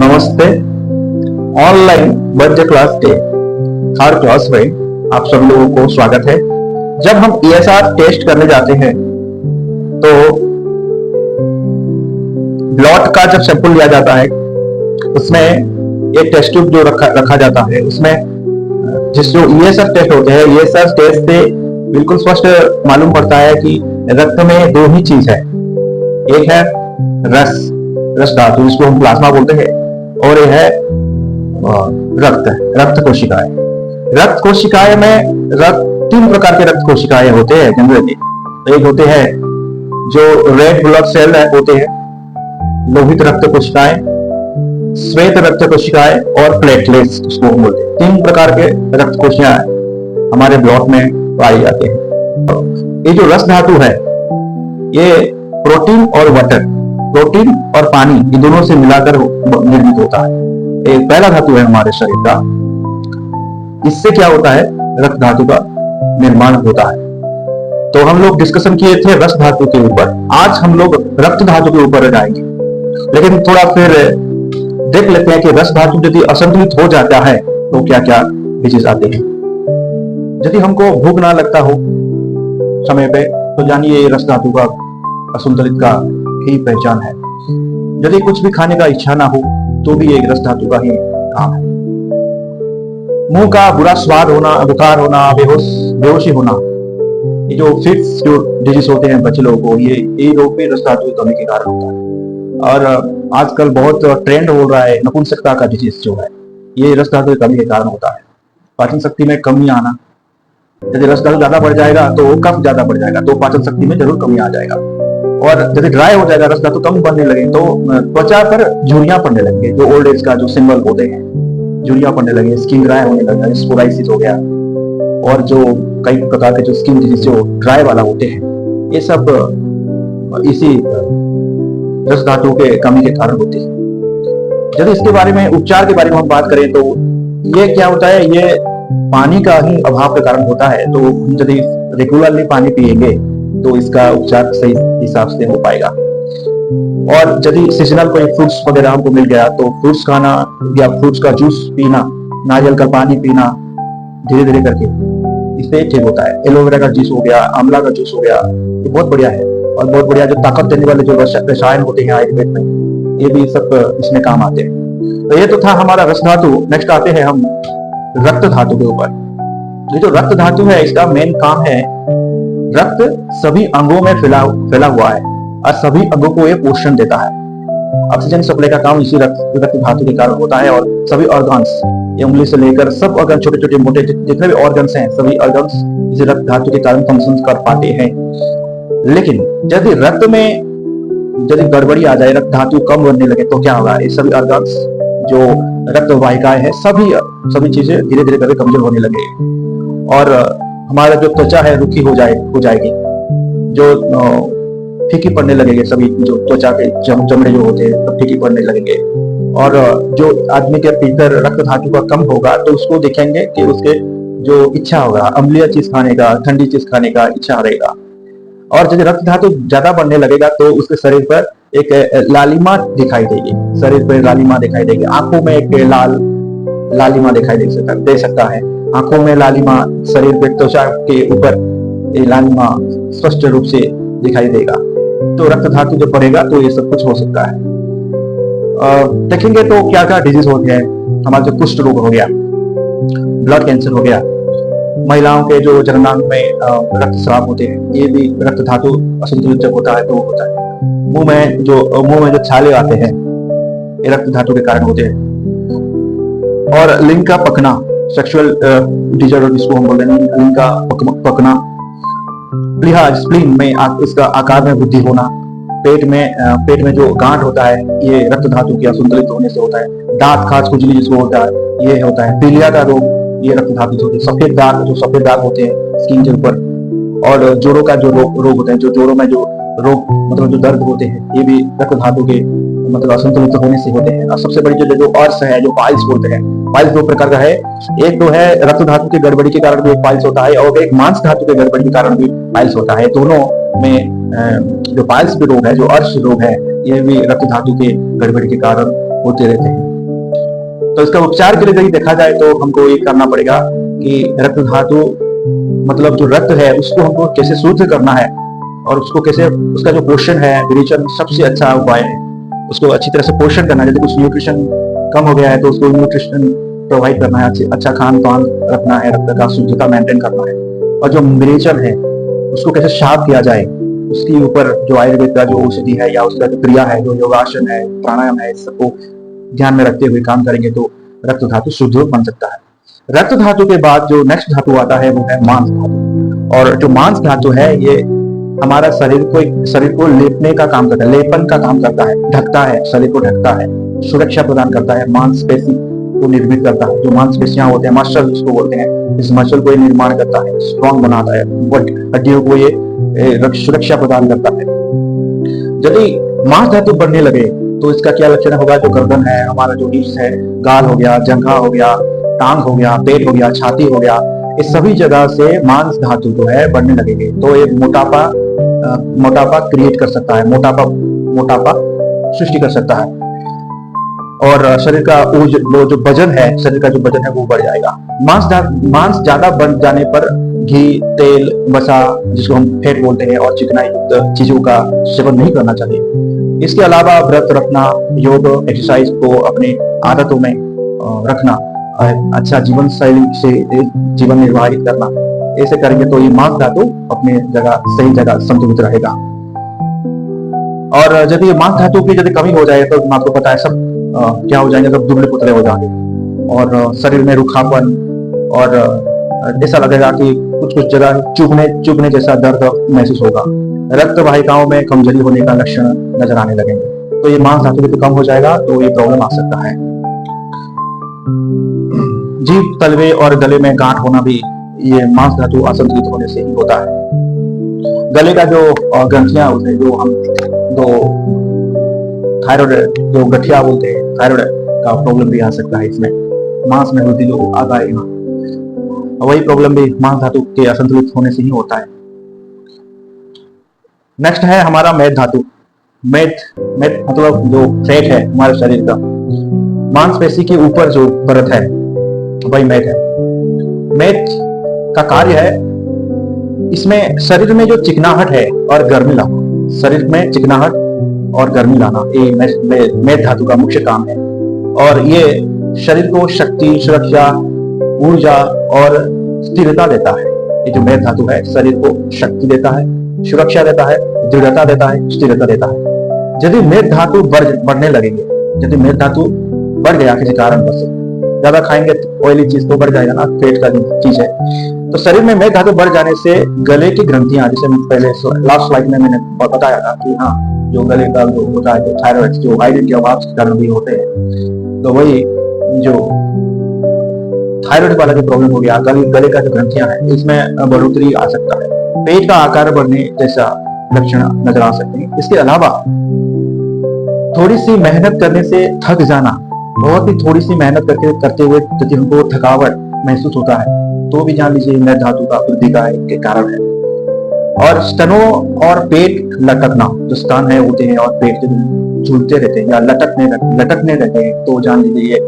नमस्ते। ऑनलाइन बच्चे क्लास के थर्ड क्लास में आप सब लोगों को स्वागत है। जब हम ESR टेस्ट करने जाते हैं तो ब्लड का जब सैंपल लिया जाता है उसमें एक टेस्ट ट्यूब जो रखा जाता है उसमें जिस जो ESR टेस्ट होते हैं ESR टेस्ट से बिल्कुल स्पष्ट मालूम पड़ता है कि रक्त में दो ही चीज है। एक है रस धातु जिसको हम प्लाज्मा बोलते हैं और यह है रक्त कोशिकाएं। रक्त कोशिकाएं में तीन प्रकार के रक्त कोशिकाएं होते हैं जनरली। एक होते हैं जो रेड ब्लड सेल होते हैं, लोहित रक्त कोशिकाएं, श्वेत रक्त कोशिकाएं और प्लेटलेट्स जिसको हम बोलते हैं। तीन प्रकार के रक्त कोशिकाएं हमारे ब्लड में पाई जाते हैं। ये जो रस धातु है ये प्रोटीन और वाटर, प्रोटीन और पानी ये दोनों से मिलाकर निर्मित होता है। एक पहला धातु है हमारे शरीर का। इससे क्या होता है, रक्त धातु का निर्माण होता है। तो हम लोग डिस्कशन किए थे रस धातु के ऊपर, आज हम लोग रक्त धातु के ऊपर जाएंगे। लेकिन थोड़ा फिर देख लेते हैं कि रस धातु यदि असंतुलित हो जाता है तो क्या क्या डिजीज आते हैं। यदि हमको भूख ना लगता हो समय पे तो जानिए रस धातु का असंतुलित का ही पहचान है। यदि कुछ भी खाने का इच्छा ना हो तो भी एक रस धातु का ही काम है। मुंह का बुरा स्वाद होना, बुखार होना, बेहोशी होना, ये जो फिट्स जो डिजीज होते हैं बच्चे लोगों को, ये रोग भी रस धातु की कमी के कारण होता है। और आजकल बहुत ट्रेंड हो रहा है नपुंसकता का डिजीज जो है, ये रस धातु की कमी के कारण होता है। पाचन शक्ति में कमी आना, यदि रस धातु ज्यादा बढ़ जाएगा तो कफ ज्यादा बढ़ जाएगा तो पाचन शक्ति में जरूर कमी आ जाएगा। और यदि ड्राई हो जाएगा, रस धातु कम बनने लगे तो त्वचा पर झुर्रियां पड़ने लगेंगे, जो ओल्ड एज का जो सिंबल होते हैं, झुर्रियां पड़ने लगे, स्किन ड्राई होने लगा, स्पोराइसिस हो गया और जो कई प्रकार के जो स्किन डिजीज जो ड्राई वाला होते हैं, ये सब इसी रस धातु के कमी के कारण होते हैं। यदि इसके बारे में उपचार के बारे में हम बात करें तो ये क्या होता है, ये पानी का ही अभाव के कारण होता है। तो यदि रेगुलरली पानी पिएंगे तो इसका उपचार सही हिसाब से हो पाएगा। और यदि सीजनल कोई फ्रूट्स वगैरह हमको मिल गया तो फ्रूट्स खाना या फ्रूट्स का जूस पीना, नारियल का पानी पीना धीरे धीरे करके, इससे ठीक होता है। एलोवेरा का जूस हो गया, आंवला का जूस हो गया, ये बहुत बढ़िया है। और बहुत बढ़िया जो ताकत देने वाले जो रसायन होते हैं आयुर्वेद में, ये भी सब इसमें काम आते हैं। तो ये तो था हमारा रस धातु। नेक्स्ट आते हैं हम रक्त धातु के ऊपर। ये जो रक्त धातु है इसका मेन काम है, रक्त सभी अंगों में फैला हुआ है और सभी अंगों को ये पोषण देता है। ऑक्सीजन सप्लाई का काम इसी रक्त धातु के कारण होता है। और सभी ऑर्गन्स, ये उंगली से लेकर सब ऑर्गन, छोटे छोटे मोटे जितने भी ऑर्गन्स हैं, सभी ऑर्गन्स इसी रक्त धातु के कारण फंक्शन कर पाते हैं। लेकिन यदि रक्त में यदि गड़बड़ी आ जाए, रक्त धातु कम बनने लगे तो क्या होगा, ये सभी ऑर्गन्स जो रक्त वाहिकाएं हैं सभी चीजें धीरे धीरे करके कमजोर होने लगे और हमारा जो त्वचा है रुखी हो जाएगी, जो फीकी पड़ने लगेंगे, सभी जो त्वचा के चमड़े जो होते हैं सब फीकी पड़ने लगेंगे। और जो आदमी के भीतर रक्त धातु का कम होगा तो उसको देखेंगे कि उसके जो इच्छा होगा अम्लीय चीज खाने का, ठंडी चीज खाने का इच्छा रहेगा। और यदि रक्त धातु ज्यादा बढ़ने लगेगा तो उसके शरीर पर एक लालिमा दिखाई देगी, शरीर पर लालिमा दिखाई देगी, आंखों में एक लालिमा दिखाई दे सकता है। आंखों में लालिमा, शरीर पे त्वचा के ऊपर ये लालिमा स्पष्ट रूप से दिखाई देगा। तो रक्त धातु जब बढ़ेगा तो ये सब कुछ हो सकता है। देखेंगे तो क्या क्या डिजीज होते हैं। हमारा जो कुष्ठ रोग हो गया, ब्लड कैंसर हो गया, महिलाओं के जो जननांग में रक्तस्राव होते हैं, ये भी रक्त धातु असंतुलित जब होता है तो होता है। मुंह में जो छाले आते हैं ये रक्त धातु के कारण होते हैं। और लिंग का पकना, सेक्सुअल डिसऑर्डर जिसको हम बोलते हैं, लिंग का पकना, लिहाज स्प्लीन में इसका आकार में वृद्धि होना, पेट में जो गांठ होता है ये रक्त धातु के असंतुलित होने से होता है। दांत खाज खुजली जिसको होता है ये होता है। पीलिया का रोग ये रक्त धातु से होते हैं। सफेद दाग होते हैं स्किन के ऊपर। और जोड़ों का जो रोग होते हैं, जो जोड़ों में जो रोग मतलब जो दर्द होते हैं, ये भी रक्त धातु के मतलब असंतुलित होने से होते हैं। और सबसे बड़ी जो अर्श है, जो पाइल्स बोलते हैं, पाइल्स दो प्रकार का है। एक तो है रक्त धातु की गड़बड़ी के कारण भी एक पाइल्स होता है और एक मांस धातु के गड़बड़ी के कारण भी पाइल्स होता है। दोनों में जो पाइल्स भी रोग है, जो अर्श रोग है, ये भी रक्त धातु के गड़बड़ी के कारण होते रहते हैं। तो इसका उपचार के लिए यदि देखा जाए तो हमको ये करना पड़ेगा कि रक्त धातु मतलब जो रक्त है उसको हमको कैसे शुद्ध करना है और उसको कैसे, उसका जो पोषण है, विरेचन सबसे अच्छा उपाय है। उसको अच्छी तरह से पोषण करना है। यदि कुछ न्यूट्रिशन कम हो गया है तो उसको न्यूट्रिशन प्रोवाइड करना है, अच्छा खान पान रखना है, रक्त का शुद्धता मेंटेन करना है। और जो विरेचन है उसको कैसे साफ किया जाए, उसके ऊपर जो आयुर्वेद का जो औषधि है या उसका जो क्रिया है, जो योगासन है, प्राणायाम है, सबको ध्यान में रखते हुए काम करेंगे तो रक्त धातु शुद्ध बन सकता है। रक्त धातु के बाद जो नेक्स्ट धातु आता है वो है मांस धातु। और जो मांस धातु है ये हमारा शरीर को लेपने का काम करता है, लेपन का काम करता है, ढकता है, शरीर को ढकता है, सुरक्षा प्रदान करता है, मांसपेशी को निर्मित करता है। जो मांसपेशियां होते हैं, मसल जिसको बोलते हैं, इस मसल को निर्माण करता है, स्ट्रॉन्ग बनाता है, हड्डियों को ये सुरक्षा प्रदान करता है। यदि मांस धातु बढ़ने लगे तो इसका क्या लक्षण होगा? जो गर्दन है, हमारा जो हिप्स है, गाल हो गया, जंघा हो गया, टांग हो गया, पेट हो गया, छाती हो गया, इस सभी जगह से मांस धातु जो है बढ़ने लगेंगे तो ये मोटापा क्रिएट कर सकता है, मोटापा सृष्टि कर सकता है। और शरीर का वो जो वजन है, शरीर का जो वजन है वो बढ़ जाएगा। मांस ज्यादा बढ़ जाने पर घी, तेल, वसा जिसको हम फैट बोलते हैं और चिकनाई युक्त चीजों का सेवन नहीं करना चाहिए। इसके अलावा व्रत रखना, योग, एक्सरसाइज को अपने आदतों में रखना, अच्छा जीवन शैली से जीवन निर्वाह करना, ऐसे करेंगे तो ये मांस धातु अपने जगह सही जगह संतुलित रहेगा। और यदि मांस धातु की यदि कमी हो जाए तो आपको पता है सब क्या हो जाएंगे, सब दुबले पुतले हो जाएंगे और शरीर में रूखापन और ऐसा लगेगा कि कुछ जगह चुभने जैसा दर्द महसूस होगा। रक्त वाहिकाओं में कमजोरी होने का लक्षण नजर आने लगेंगे। तो ये मांस धातु यदि कम हो जाएगा तो ये प्रॉब्लम आ सकता है। जीभ, तलवे और गले में गांठ होना भी ये मांस धातु असंतुलित होने से ही होता है। गले का जो ग्रंथियां होते हैं, जो हम थायराइड जो गठिया बोलते हैं, थायराइड का प्रॉब्लम भी आ सकता है। इसमें मांस में वृद्धि जो आता है, वही प्रॉब्लम भी मांस धातु के असंतुलित होने से ही होता है। नेक्स्ट है हमारा मेद धातु। मेद मतलब जो फैट है हमारे शरीर का, मांसपेशी के ऊपर जो परत है वही मेद है। मेद का कार्य है इसमें शरीर में जो चिकनाहट है और गर्मी लाना, शरीर में चिकनाहट और गर्मी लाना, ये मेद धातु का मुख्य काम है। और ये शरीर को शक्ति, सुरक्षा, ऊर्जा और स्थिरता देता है। ये जो मेद धातु है शरीर को शक्ति देता है, सुरक्षा देता है, दृढ़ता देता है, स्थिरता देता है। यदि मेद धातु बढ़ने लगेंगे, यदि मेद धातु बढ़ गया किसी कारण से, ज्यादा खाएंगे ऑयली चीज तो बढ़ जाएगा ना, पेट का चीज है, तो शरीर में मेद धातु बढ़ जाने से गले की ग्रंथियां, जैसे पहले लास्ट स्लाइड में मैंने बताया था कि हाँ जो गले का जो होता है, जो थायराइड, जो आयरन के अभाव के कारण भी होते हैं, तो वही जो थायराइड वाला जो प्रॉब्लम हो गया, गले का जो ग्रंथियां है इसमें बढ़ोतरी आ सकता है। पेट का आकार बढ़ने जैसा लक्षण नजर आ सकते हैं। इसके अलावा थोड़ी सी मेहनत करने से थक जाना, बहुत ही थोड़ी सी मेहनत करते हुए यदि हमको थकावट महसूस होता है तो भी जान लीजिए मेद धातु का वृद्धि का एक कारण है। और स्तनों और पेट लटकना, जो स्तन है होते हैं और पेट झूलते रहते हैं या लटकने रहते हैं तो जान लीजिए ये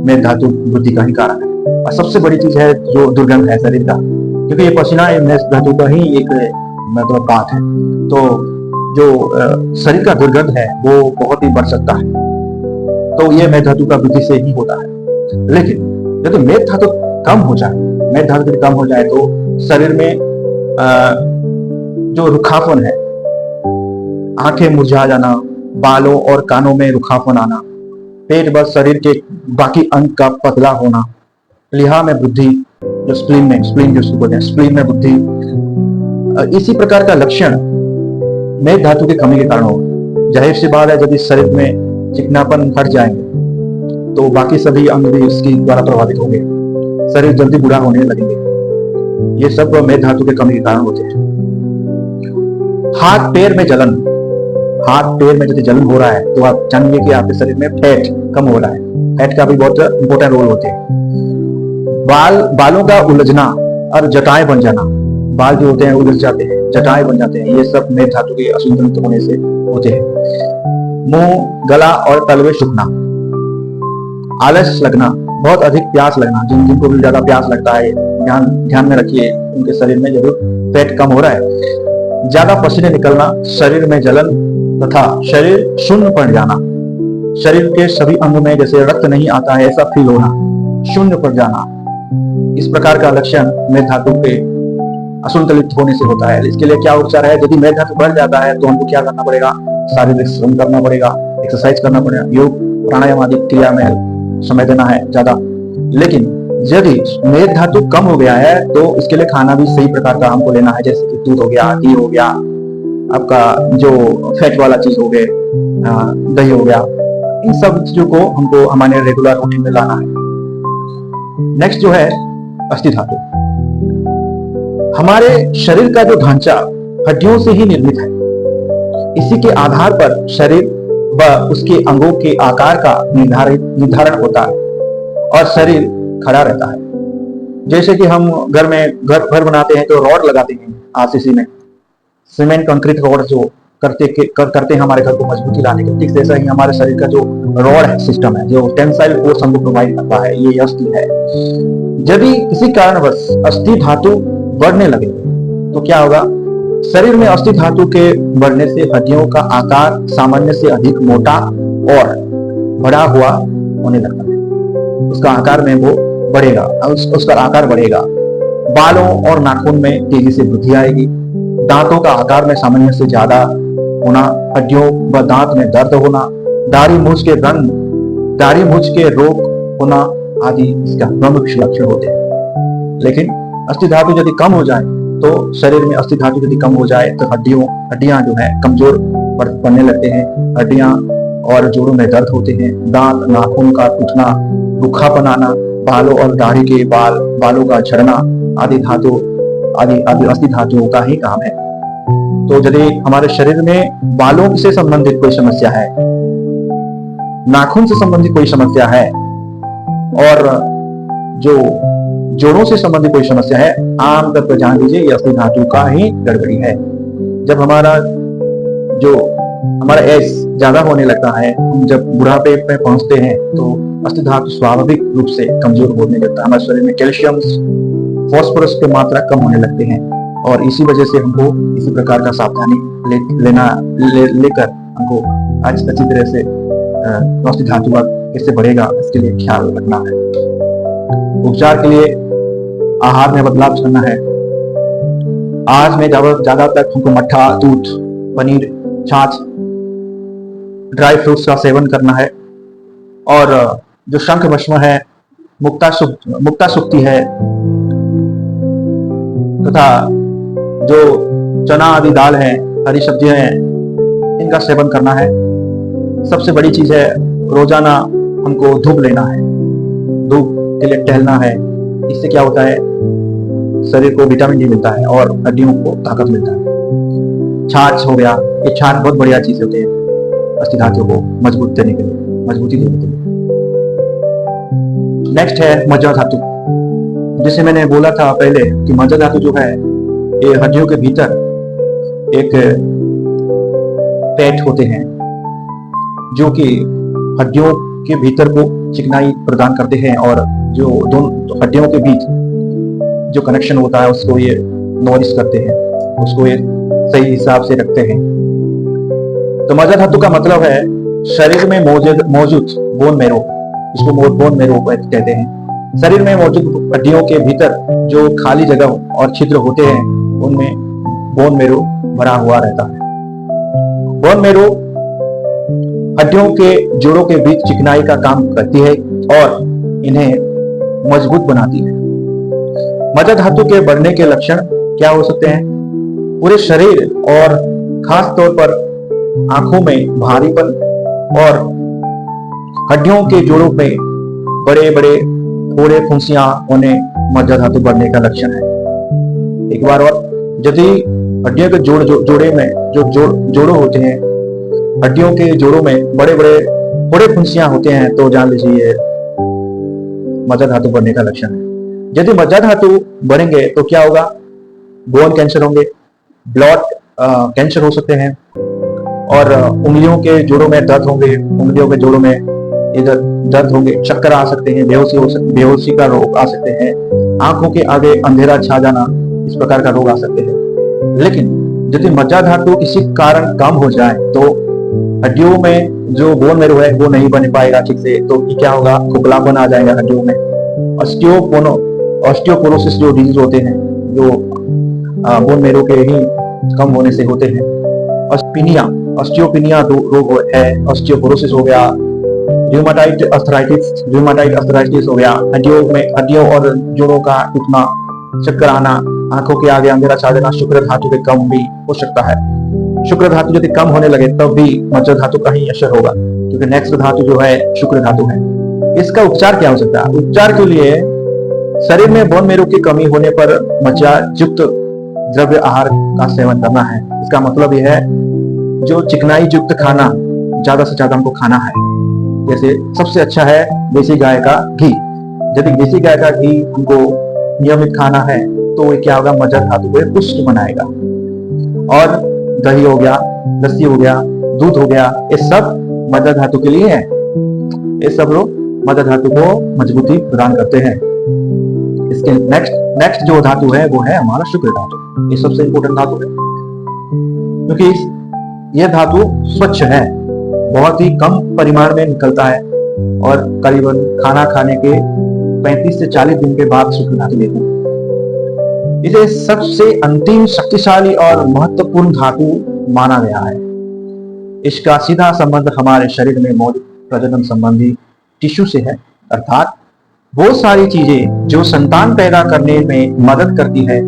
मेद धातु वृद्धि का ही कारण है। और सबसे बड़ी चीज है जो दुर्गंध है शरीर का, क्योंकि ये पसीना मेद धातु का ही एक मतलब पार्ट है, तो जो शरीर का दुर्गंध है वो बहुत ही बढ़ सकता है। तो ये मेद धातु का वृद्धि से ही होता है। लेकिन यदि मेद धातु कम हो जाए, मेद धातु कम हो जाए तो शरीर में जो रुखापन है, आंखें मुरझा जाना, बालों और कानों में रुखापन आना, पेट बस शरीर के बाकी अंग का पतला होना, प्लीहा में वृद्धि, जो स्प्लीन जिसको बोलते हैं, स्प्लीन में वृद्धि, इसी प्रकार का लक्षण मेद धातु की कमी के कारण होगा। जाहिर सी बात है यदि शरीर में चिकनापन हट जाएंगे तो बाकी सभी अंग भी इसकी द्वारा प्रभावित होंगे, शरीर जल्दी बूढ़ा होने लगेंगे। ये सब मेद धातु के कमी के कारण होते हैं। हाथ पैर में जलन, हाथ पैर में यदि जलन हो रहा है तो आप जानिए कि आपके शरीर में फैट कम हो रहा है। फैट का भी बहुत इंपॉर्टेंट रोल होते हैं। बालों का उलझना और जटाएं बन जाना, बाल जो होते हैं उलझ जाते हैं, जटाएं बन जाते हैं, ये सब मेद धातु के असंतुलित होने से होते हैं। मुंह, गला और तलवे सूखना, आलस लगना, बहुत अधिक प्यास लगना, जिनको भी ज्यादा प्यास लगता है ध्यान में रखिए, उनके शरीर में जरूर फैट कम हो रहा है। ज्यादा पसीने निकलना, शरीर में जलन तथा शरीर शून्य पड़ जाना, शरीर के सभी अंगों में जैसे रक्त नहीं आता है ऐसा फील होना, शून्य पड़ जाना, इस प्रकार का लक्षण मेद धातु के असंतुलित होने से होता है। इसके लिए क्या उपचार है? यदि मेद धातु बढ़ जाता है तो हमको क्या करना पड़ेगा? शारीरिक श्रम करना पड़ेगा, एक्सरसाइज करना पड़ेगा, योग प्राणायाम आदि क्रिया में समय देना है ज्यादा। लेकिन यदि मेद धातु कम हो गया है तो इसके लिए खाना भी सही प्रकार का हमको लेना है, जैसे कि दूध हो गया, घी हो गया, आपका जो फैट वाला चीज हो गए, दही हो गया, इन सब चीजों को हमको हमारे रेगुलर रूटीन में लाना है। नेक्स्ट जो है अस्थि धातु। हमारे शरीर का जो ढांचा हड्डियों से ही निर्मित है। इसी के आधार पर शरीर व उसके अंगों के आकार का निर्धारण होता है और शरीर खड़ा रहता है। जैसे कि हम घर बनाते हैं तो रॉड लगाते हैं आरसीसी में, सीमेंट कंक्रीट रॉड जो करते हैं हमारे घर को मजबूती लाने के। ठीक वैसा ही हमारे शरीर का जो रॉड है, सिस्टम है, जो टेंसाइल फोर्स हमको प्रोवाइड करता है, ये अस्थि है। यदि किसी कारणवश अस्थि धातु बढ़ने लगे तो क्या होगा? शरीर में अस्थि धातु के बढ़ने से हड्डियों का आकार सामान्य से अधिक मोटा और बड़ा हुआ होने लगता है। उसका आकार में वो बढ़ेगा, उसका आकार बढ़ेगा। बालों और नाखून में तेजी से वृद्धि आएगी। दांतों का आकार में सामान्य से ज्यादा होना, हड्डियों व दांत में दर्द होना, दाढ़ी मूंछ के रोग होना आदि इसका प्रमुख लक्षण होते हैं। लेकिन अस्थि धातु यदि कम हो जाए तो शरीर में अस्थि धातु यदि कम हो जाए तो हड्डियां जो है कमजोर पड़ने लगते हैं। हड्डियां और जोड़ों में दर्द होते हैं। दांत, नाखून का टूटना, रूखापन आना, बालों और दाढ़ी के बालों का झड़ना आदि अस्थि धातुओं का ही काम है। तो यदि हमारे शरीर में बालों से संबंधित कोई समस्या है, नाखून से संबंधित कोई समस्या है और जो जोड़ों से संबंधित कोई समस्या है, आमतौर पर जान लीजिए ये अस्थि धातु का ही गड़बड़ी है। जब हमारा एज ज्यादा होने लगता है, हम जब बुढ़ापे पे पहुंचते हैं तो अस्थि धातु स्वाभाविक रूप से कमजोर होने लगता है। हमारे शरीर में कैल्शियम, फॉस्फोरस की मात्रा कम होने लगते हैं और इसी वजह से हमको इसी प्रकार का सावधानी लेकर हमको अच्छी तरह से अस्थि धातु कैसे बढ़ेगा इसके लिए ख्याल रखना है। उपचार के लिए आहार में बदलाव करना है। आज में ज्यादातर हमको मट्ठा, दूध, पनीर, छाछ, ड्राई फ्रूट्स का सेवन करना है और जो शंख भस्म है, मुक्ता सुक्ति है तथा जो चना आदि दाल है, हरी सब्जियां हैं, इनका सेवन करना है। सबसे बड़ी चीज है रोजाना हमको धूप लेना है, धूप के लिए टहलना है। इससे क्या होता है? शरीर को विटामिन डी मिलता है और हड्डियों को ताकत मिलता है। छाछ हो गया, ये छाछ बहुत बढ़िया चीज होती है अस्थि धातु को मजबूती देने के लिए। नेक्स्ट है मज्जा धातु। जिसे मैंने बोला था पहले कि मज्जा धातु जो है ये हड्डियों के भीतर एक फैट होते हैं जो कि हड्डियों के भीतर को चिकनाई प्रदान करते हैं और जो दोनों हड्डियों के बीच जो कनेक्शन होता है उसको ये नॉरिश करते हैं, उसको ये सही हिसाब से रखते हैं। तो मज्जा धातु का मतलब है शरीर में मौजूद बोन मैरो, इसको बोन मैरो कहते हैं। शरीर में मौजूद हड्डियों के भीतर जो खाली जगह और छिद्र होते हैं उनमें बोन मैरो भरा हुआ रहता है। बोन मैरो हड्डियों के जोड़ों के बीच चिकनाई का काम करती है और इन्हें मजबूत बनाती है। मज्जा धातु के बढ़ने के लक्षण क्या हो सकते हैं? पूरे शरीर और खास तौर पर आंखों में भारीपन और हड्डियों के जोड़ों में बड़े बड़े फोड़े फुंसियां होने मज्जा धातु बढ़ने का लक्षण है। एक बार और, यदि हड्डियों के जोड़े में जो जोड़ों होते हैं, हड्डियों के जोड़ों में बड़े बड़े फोड़े फुंसियां होते हैं तो जान लीजिए मज्जा धातु बढ़ने का लक्षण है। यदि मज्जा धातु बढ़ेंगे तो क्या होगा? बोन कैंसर होंगे, ब्लड कैंसर हो सकते हैं और उंगलियों के जोड़ों में दर्द होंगे, उंगलियों के जोड़ों में इधर दर्द होंगे, चक्कर आ सकते हैं, बेहोशी का रोग आ सकते हैं, आंखों के आगे अंधेरा छा जाना, इस प्रकार का रोग आ सकते हैं। लेकिन यदि मज्जा धातु किसी कारण कम हो जाए तो हड्डियों में जो बोन मेरो है वो नहीं बन पाएगा ठीक से, तो क्या होगा, खोखलापन आ जाएगा हड्डियों में। ऑस्टियोपोरोसिस जो डिजीज होते हैं, जो बोन मेरो के ही कम होने से होते हैं। ऑस्टियोपिनिया रोग है, ऑस्टियोपोरोसिस हो गया, र्यूमेटाइड अर्थराइटिस हो गया, हड्डियों और जोड़ों का टूटना, चक्कर आना, आंखों के आगे अंधेरा छा जाना, शुक्र धातु के कम भी हो सकता है। शुक्र धातु यदि कम होने लगे तब भी मज्जा धातु का ही असर होगा, क्योंकि नेक्स्ट धातु जो है शुक्र धातु है। इसका उपचार क्या हो सकता है? उपचार के लिए शरीर में बोन मेरो की कमी होने पर मज्जा युक्त द्रव्य आहार का सेवन करना है। इसका मतलब यह है, जो चिकनाई युक्त खाना ज्यादा से ज्यादा हमको खाना है। जैसे सबसे अच्छा है देसी गाय का घी। यदि देसी गाय का घी हमको नियमित खाना है तो ये क्या होगा, मज्जा धातु को पुष्ट बनाएगा। और दही हो गया, लस्सी हो गया, दूध हो गया, ये सब मज्जा धातु के लिए है। ये सब लोग मज्जा धातु को मजबूती प्रदान करते हैं। इसके नेक्स्ट जो धातु है वो है हमारा शुक्र धातु। ये सबसे इंपॉर्टेंट धातु है, क्योंकि यह धातु स्वच्छ है, बहुत ही कम परिमाण में निकलता है और करीबन खाना खाने के 35 से 40 दिन के बाद शुक्र धातु लेते हैं। इसे सबसे अंतिम, शक्तिशाली और महत्वपूर्ण धातु माना गया है। इसका सीधा संबंध हमारे शरीर में मौजूद प्रजनन संबंधी टिश्यू से है, अर्थात वो सारी चीजें जो संतान पैदा करने में मदद करती है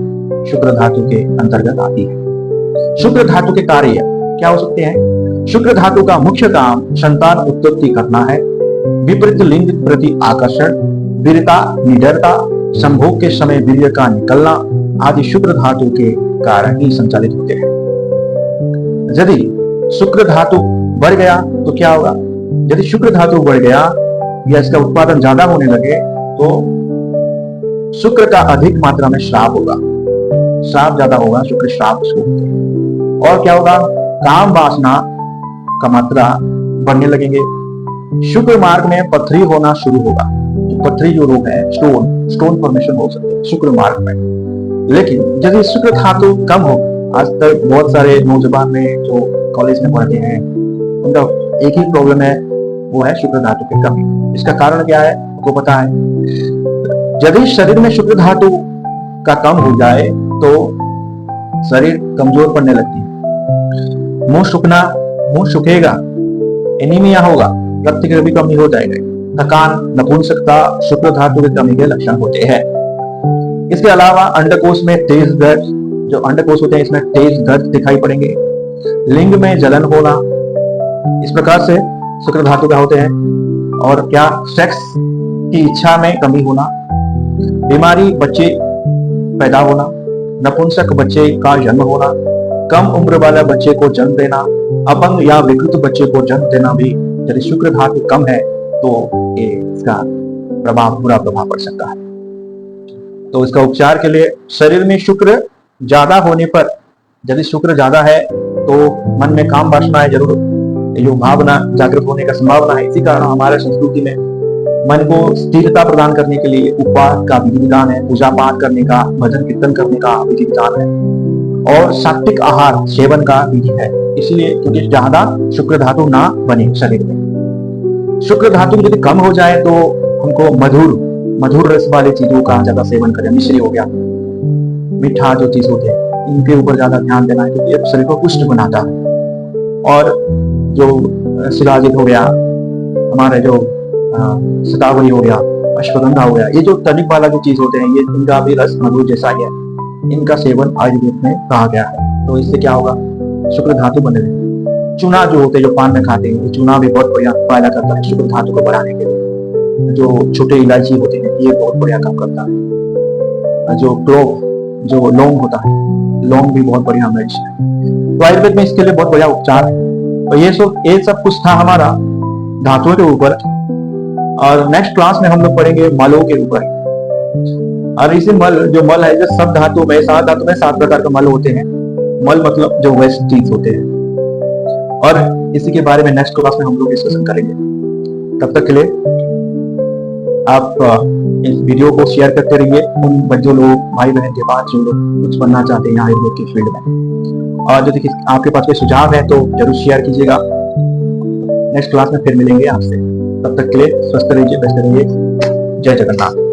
शुक्र धातु के अंतर्गत आती है। शुक्र धातु के कार्य क्या हो सकते हैं? शुक्र धातु का मुख्य काम संतान उत्पत्ति करना है, विपरीत लिंग प्रति आकर्षण, वीरता, निडरता, संभोग के समय वीर्य का निकलना आदि शुक्र धातु के कारण ही संचालित होते हैं। यदि शुक्र धातु बढ़ गया तो क्या होगा? यदि शुक्र धातु बढ़ गया या इसका उत्पादन ज्यादा होने लगे तो शुक्र का अधिक मात्रा में श्राप होगा, श्राप ज्यादा होगा, शुक्र श्राप उसको होते हैं। और क्या होगा? काम वासना का मात्रा बढ़ने लगेंगे, शुक्र मार्ग में पथरी होना शुरू होगा। पथरी जो रोग है, स्टोन फॉर्मेशन हो सकते हैं शुक्र मार्ग में। लेकिन यदि शुक्र धातु कम हो, आज तक बहुत सारे नौजवान में जो कॉलेज में पढ़ते हैं उनका एक ही प्रॉब्लम है, वो है शुक्र धातु की कमी। इसका कारण क्या है आपको पता है? यदि शरीर में शुक्र धातु का कम हो जाए तो शरीर कमजोर पड़ने लगती है, मुंह सूखेगा, एनीमिया होगा, रक्त की भी कमी हो जाएगी, थकान, नपुंसकता शुक्र धातु की कमी के लक्षण होते हैं। इसके अलावा अंडकोश में तेज दर्द, जो अंडकोश होते हैं इसमें तेज दर्द दिखाई पड़ेंगे, लिंग में जलन होना, इस प्रकार से शुक्र धातु का होते हैं। और क्या? सेक्स की इच्छा में कमी होना, बीमारी, बच्चे पैदा होना, नपुंसक बच्चे का जन्म होना, कम उम्र वाला बच्चे को जन्म देना, अपंग या विकृत बच्चे को जन्म देना भी यदि शुक्र धातु कम है तो ये इसका बुरा प्रभाव पड़ सकता है। तो इसका उपचार के लिए शरीर में शुक्र ज्यादा होने पर, यदि शुक्र ज्यादा है तो मन में काम वासनाएं जरूर, जो भावना जागृत होने का संभावना है। इसी कारण हमारे संस्कृति में मन को स्थिरता प्रदान करने के लिए उपवास का विधि विधान है, पूजा पाठ करने का, भजन कीर्तन करने का विधि विधान है, और सात्विक आहार सेवन का विधि है। इसलिए क्योंकि ज्यादा शुक्र धातु ना बने शरीर में। शुक्र धातु यदि कम हो जाए तो हमको मधुर रस वाली चीजों का ज्यादा सेवन करें, मिश्री हो गया, मीठा जो चीज होते हैं इनके ऊपर ज्यादा ध्यान देना है, क्योंकि शरीर को पुष्ट बनाता है। और जो शिलाजित हो गया, हमारे जो शतावरी हो गया, अश्वगंधा हो गया, ये जो तनिक वाला जो चीज होते हैं, ये इनका भी रस मधुर जैसा ही है, इनका सेवन आयुर्वेद में कहा गया है। तो इससे क्या होगा? शुक्र धातु बने रहेंगे। चूना जो होते हैं, जो पान में खाते हैं, चूना भी बहुत बढ़िया फायदा करता है शुक्र धातु को बढ़ाने के लिए। जो छोटे इलायची होते हैं ये बहुत बढ़िया काम करता है। जो क्लोव, जो लौंग होता है, लौंग भी बहुत बढ़िया मेडिसिन है। तो आयुर्वेद में इसके लिए बहुत बढ़िया उपचार है। तो ये सब कुछ था हमारा धातुओं के ऊपर। और नेक्स्ट क्लास में हम लोग पढ़ेंगे मलों के ऊपर। और इसी जो मल है, जो सब धातु में 7 धातु में 7 प्रकार के मल होते हैं। मल मतलब जो वेस्ट चीज होते हैं, और इसी के बारे में नेक्स्ट क्लास में हम लोग डिस्कशन करेंगे। तब तक के लिए आप इस वीडियो को शेयर करते रहिए उन जो लोग भाई बहन के पास जो लोग कुछ बनना चाहते हैं आयुर्वेद की फील्ड में। और यदि आपके पास कोई सुझाव है तो जरूर शेयर कीजिएगा। नेक्स्ट क्लास में फिर मिलेंगे आपसे, तब तक के लिए स्वस्थ रहिए, व्यस्त रहिए। जय जगन्नाथ।